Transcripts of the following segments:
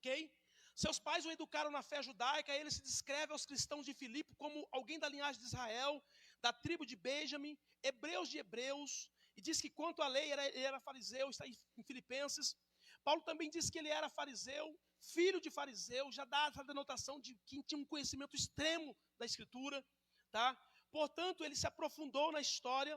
ok? Seus pais o educaram na fé judaica, ele se descreve aos cristãos de Filipe como alguém da linhagem de Israel, da tribo de Benjamim, hebreus de hebreus, e diz que quanto à lei ele era fariseu, está em Filipenses. Paulo também diz que ele era fariseu, filho de fariseu, já dá essa denotação de que tinha um conhecimento extremo da Escritura, tá? Portanto, ele se aprofundou na história,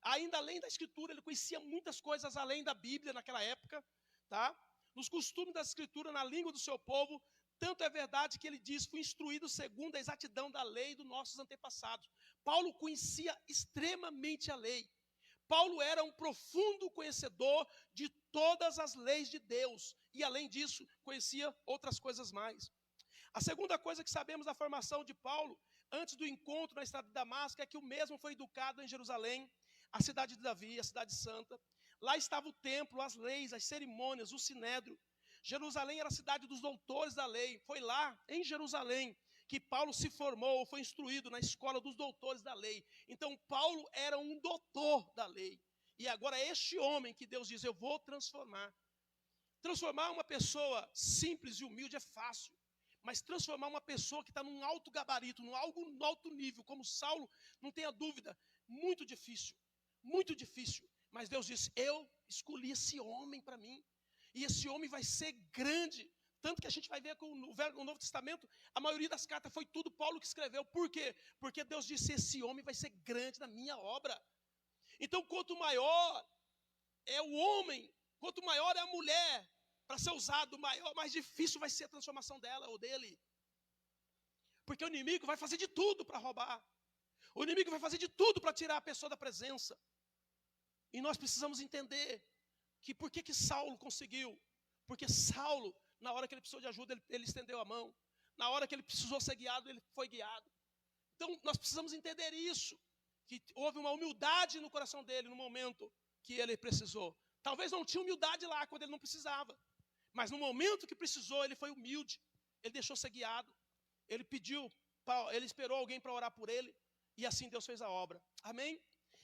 ainda além da Escritura, ele conhecia muitas coisas além da Bíblia naquela época, tá? Nos costumes da Escritura, na língua do seu povo, tanto é verdade que ele diz, fui instruído segundo a exatidão da lei dos nossos antepassados. Paulo conhecia extremamente a lei. Paulo era um profundo conhecedor de todas as leis de Deus. E além disso, conhecia outras coisas mais. A segunda coisa que sabemos da formação de Paulo, antes do encontro na estrada de Damasco, é que o mesmo foi educado em Jerusalém, a cidade de Davi, a cidade santa. Lá estava o templo, as leis, as cerimônias, o sinédrio. Jerusalém era a cidade dos doutores da lei. Foi lá, em Jerusalém, que Paulo se formou, foi instruído na escola dos doutores da lei. Então, Paulo era um doutor da lei. E agora, este homem que Deus diz, eu vou transformar. Transformar uma pessoa simples e humilde é fácil. Mas transformar uma pessoa que está num alto gabarito, num alto nível, como Saulo, não tenha dúvida, muito difícil. Muito difícil. Mas Deus disse, eu escolhi esse homem para mim. E esse homem vai ser grande. Tanto que a gente vai ver que no Novo Testamento, a maioria das cartas foi tudo Paulo que escreveu. Por quê? Porque Deus disse, esse homem vai ser grande na minha obra. Então, quanto maior é o homem, quanto maior é a mulher, para ser usado, mais difícil vai ser a transformação dela ou dele. Porque o inimigo vai fazer de tudo para roubar. O inimigo vai fazer de tudo para tirar a pessoa da presença. E nós precisamos entender que por que Saulo conseguiu? Porque Saulo, na hora que ele precisou de ajuda, ele estendeu a mão. Na hora que ele precisou ser guiado, ele foi guiado. Então, nós precisamos entender isso. Que houve uma humildade no coração dele no momento que ele precisou. Talvez não tinha humildade lá quando ele não precisava. Mas no momento que precisou, ele foi humilde. Ele deixou ser guiado. Ele esperou alguém para orar por ele. E assim Deus fez a obra. Amém?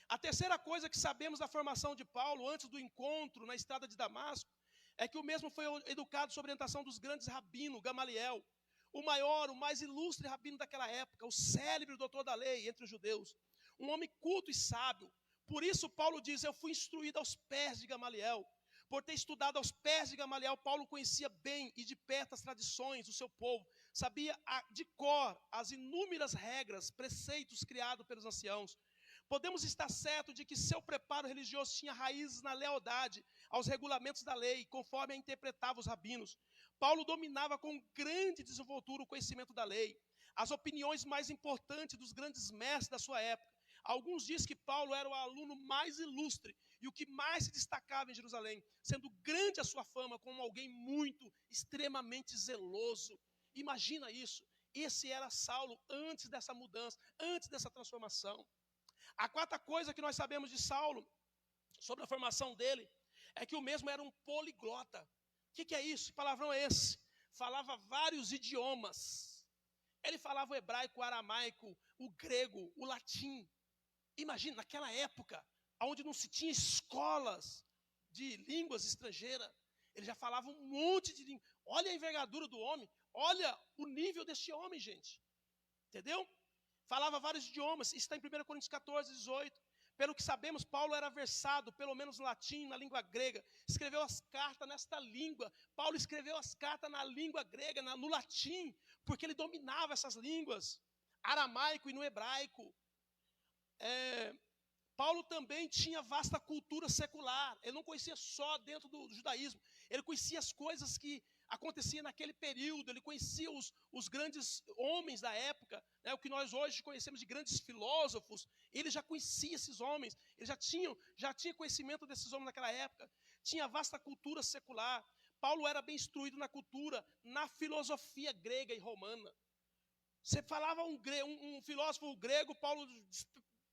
A terceira coisa que sabemos da formação de Paulo, antes do encontro na estrada de Damasco, é que o mesmo foi educado sob orientação dos grandes rabinos, Gamaliel, o maior, o mais ilustre rabino daquela época, o célebre doutor da lei entre os judeus, um homem culto e sábio. Por isso Paulo diz, eu fui instruído aos pés de Gamaliel. Por ter estudado aos pés de Gamaliel, Paulo conhecia bem e de perto as tradições do seu povo, sabia de cor as inúmeras regras, preceitos criados pelos anciãos. Podemos estar certos de que seu preparo religioso tinha raízes na lealdade aos regulamentos da lei, conforme a interpretava os rabinos. Paulo dominava com grande desenvoltura o conhecimento da lei, as opiniões mais importantes dos grandes mestres da sua época. Alguns dizem que Paulo era o aluno mais ilustre e o que mais se destacava em Jerusalém, sendo grande a sua fama como alguém muito, extremamente zeloso. Imagina isso. Esse era Saulo antes dessa mudança, antes dessa transformação. A quarta coisa que nós sabemos de Saulo, sobre a formação dele, é que o mesmo era um poliglota. O que é isso? Que palavrão é esse? Falava vários idiomas. Ele falava o hebraico, o aramaico, o grego, o latim. Imagina, naquela época, onde não se tinha escolas de línguas estrangeiras, ele já falava um monte de línguas. Olha a envergadura do homem, olha o nível deste homem, gente. Entendeu? Falava vários idiomas, está em 1 Coríntios 14, 18. Pelo que sabemos, Paulo era versado, pelo menos no latim, na língua grega. Escreveu as cartas nesta língua. Paulo escreveu as cartas na língua grega, no latim, porque ele dominava essas línguas, aramaico e no hebraico. Paulo também tinha vasta cultura secular. Ele não conhecia só dentro do judaísmo. Ele conhecia as coisas que aconteciam naquele período. Ele conhecia os grandes homens da época, né, o que nós hoje conhecemos de grandes filósofos. Ele já conhecia esses homens. Ele já tinha conhecimento desses homens naquela época. Tinha vasta cultura secular. Paulo era bem instruído na cultura, na filosofia grega e romana. Você falava um filósofo grego, Paulo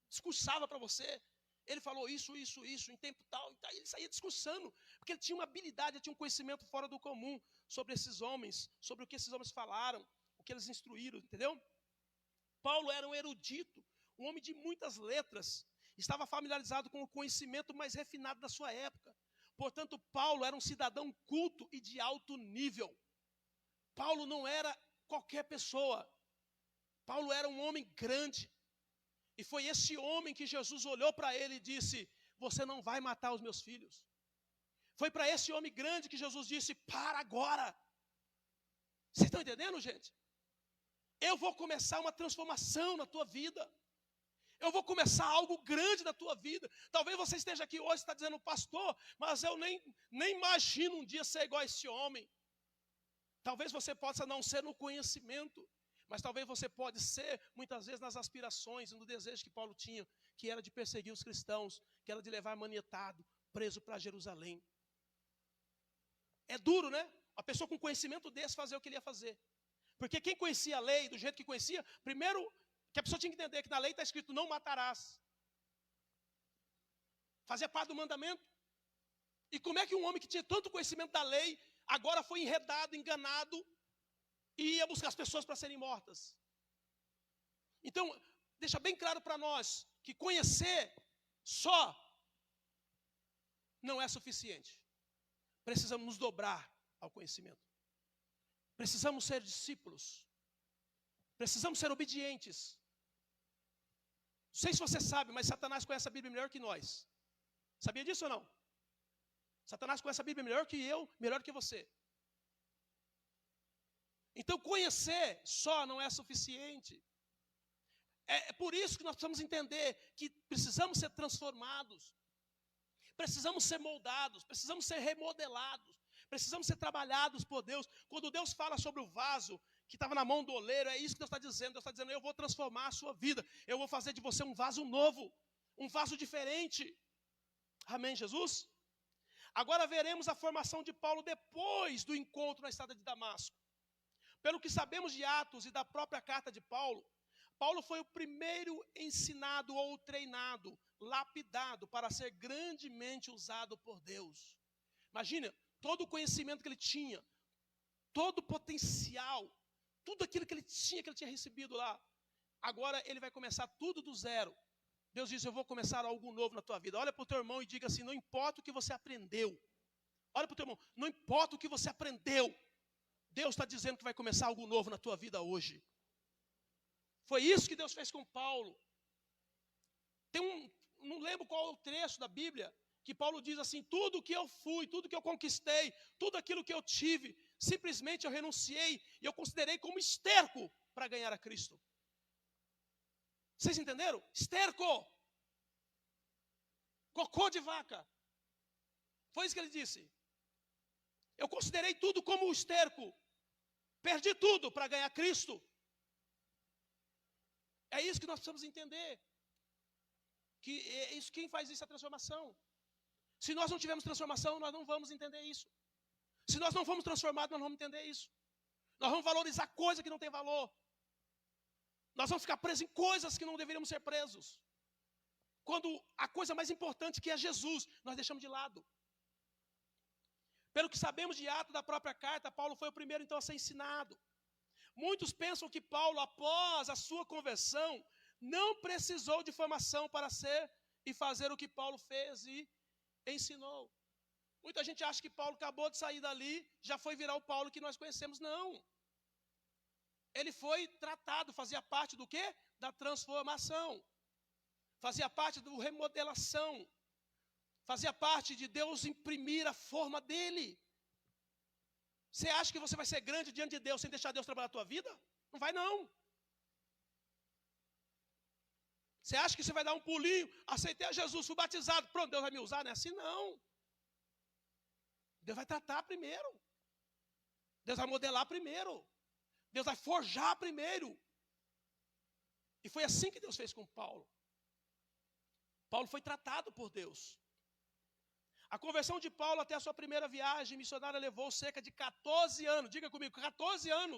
discursava para você. Ele falou isso, em tempo tal, e ele saía discursando, porque ele tinha uma habilidade, ele tinha um conhecimento fora do comum sobre esses homens, sobre o que esses homens falaram, o que eles instruíram, entendeu? Paulo era um erudito, um homem de muitas letras, estava familiarizado com o conhecimento mais refinado da sua época. Portanto, Paulo era um cidadão culto e de alto nível. Paulo não era qualquer pessoa. Paulo era um homem grande. E foi esse homem que Jesus olhou para ele e disse: você não vai matar os meus filhos. Foi para esse homem grande que Jesus disse: para agora. Vocês estão entendendo, gente? Eu vou começar uma transformação na tua vida. Eu vou começar algo grande na tua vida. Talvez você esteja aqui hoje e está dizendo: pastor, mas eu nem imagino um dia ser igual a esse homem. Talvez você possa não ser no conhecimento, mas talvez você pode ser, muitas vezes, nas aspirações, no desejo que Paulo tinha, que era de perseguir os cristãos, que era de levar manietado, preso para Jerusalém. É duro, né? A pessoa com conhecimento desse fazer o que ele ia fazer. Porque quem conhecia a lei do jeito que conhecia, primeiro que a pessoa tinha que entender que na lei está escrito: não matarás. Fazia parte do mandamento. E como é que um homem que tinha tanto conhecimento da lei, agora foi enredado, enganado, e ia buscar as pessoas para serem mortas? Então, deixa bem claro para nós que conhecer só não é suficiente. Precisamos nos dobrar ao conhecimento. Precisamos ser discípulos. Precisamos ser obedientes. Não sei se você sabe, mas Satanás conhece a Bíblia melhor que nós. Sabia disso ou não? Satanás conhece a Bíblia melhor que eu, melhor que você. Então conhecer só não é suficiente. É por isso que nós precisamos entender que precisamos ser transformados. Precisamos ser moldados, precisamos ser remodelados. Precisamos ser trabalhados por Deus. Quando Deus fala sobre o vaso que estava na mão do oleiro, é isso que Deus está dizendo. Deus está dizendo: eu vou transformar a sua vida. Eu vou fazer de você um vaso novo, um vaso diferente. Amém, Jesus? Agora veremos a formação de Paulo depois do encontro na estrada de Damasco. Pelo que sabemos de Atos e da própria carta de Paulo, Paulo foi o primeiro ensinado ou treinado, lapidado para ser grandemente usado por Deus. Imagina, todo o conhecimento que ele tinha, todo o potencial, tudo aquilo que ele tinha recebido lá. Agora ele vai começar tudo do zero. Deus diz: eu vou começar algo novo na tua vida. Olha para o teu irmão e diga assim: não importa o que você aprendeu. Olha para o teu irmão: não importa o que você aprendeu. Deus está dizendo que vai começar algo novo na tua vida hoje. Foi isso que Deus fez com Paulo. Não lembro qual é o trecho da Bíblia, que Paulo diz assim: tudo que eu fui, tudo que eu conquistei, tudo aquilo que eu tive, simplesmente eu renunciei e eu considerei como esterco para ganhar a Cristo. Vocês entenderam? Esterco. Cocô de vaca. Foi isso que ele disse. Eu considerei tudo como esterco. Perdi tudo para ganhar Cristo. É isso que nós precisamos entender. Que é isso, quem faz isso é a transformação. Se nós não tivermos transformação, nós não vamos entender isso. Se nós não formos transformados, nós não vamos entender isso. Nós vamos valorizar coisa que não tem valor. Nós vamos ficar presos em coisas que não deveríamos ser presos. Quando a coisa mais importante, que é Jesus, nós deixamos de lado. Pelo que sabemos de Atos da própria carta, Paulo foi o primeiro então a ser ensinado. Muitos pensam que Paulo, após a sua conversão, não precisou de formação para ser e fazer o que Paulo fez e ensinou. Muita gente acha que Paulo acabou de sair dali, já foi virar o Paulo que nós conhecemos. Não. Ele foi tratado, fazia parte do quê? Da transformação. Fazia parte da remodelação. Fazia parte de Deus imprimir a forma dele. Você acha que você vai ser grande diante de Deus sem deixar Deus trabalhar a tua vida? Não vai não. Você acha que você vai dar um pulinho, aceitei a Jesus, fui batizado, pronto, Deus vai me usar? Não é assim não. Deus vai tratar primeiro. Deus vai modelar primeiro. Deus vai forjar primeiro. E foi assim que Deus fez com Paulo. Paulo foi tratado por Deus. A conversão de Paulo até a sua primeira viagem missionária levou cerca de 14 anos. Diga comigo, 14 anos.